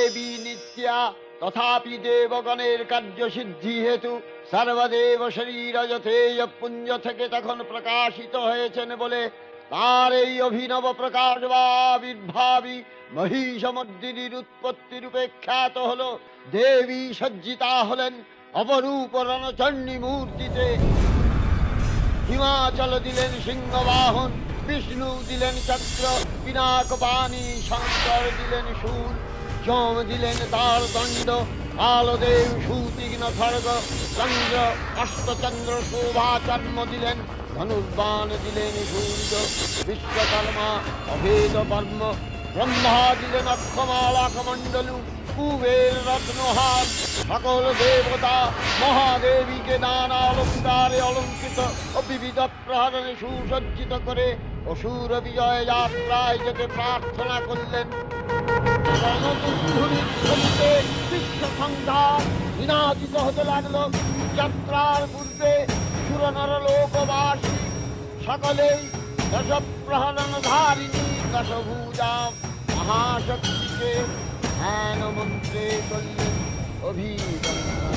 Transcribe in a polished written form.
দেবী নিত্যা, তথাপি দেবগণের কার্যসিদ্ধি হেতু সর্বদেব শরীর যথেয় পুঞ্জ থেকে তখন প্রকাশিত হয়েছেন বলে তার এই অভিনব প্রকাশ বা আবির্ভাবী মহিষমর্দিনীর উৎপত্তি রূপে খ্যাত হল। দেবী সজ্জিতা হলেন অপরূপ রণচণ্ডী মূর্তিতে। হিমাচল দিলেন সিংহবাহন, বিষ্ণু দিলেন চক্র পিনাকপাণি, শঙ্কর দিলেন শূল, যম দিলেন তার দণ্ড, কালদেব সুতীক্ষ্ণ খড়গ, চন্দ্র অষ্টচন্দ্র শোভাচর্ম দিলেন, ধনুর্বাণ দিলেন সূর্য, বিশ্বকর্মা অভেদ কর্ম, ব্রহ্মা দিলেন অক্ষমালা কমণ্ডলু, কুবের রত্নহার, সকল দেবতা মহাদেবীকে নানা অলঙ্কারে অলঙ্কৃত ও বিবিধ প্রহরণে সুসজ্জিত করে অসুর বিজয় যাত্রায় যেতে প্রার্থনা করলেন। রণদুদ্ধুরির ধ্বনিতে বিশ্ব সংঘাত বিনাদিত হতে লাগল। যাত্রার পূর্বে সুর নর লোকবাসী সকলেই দশ প্রহরণ ধারিণী দশভূজা মহাশক্তিকে ধ্যান মন্ত্রে করলেন অভিবন্দন।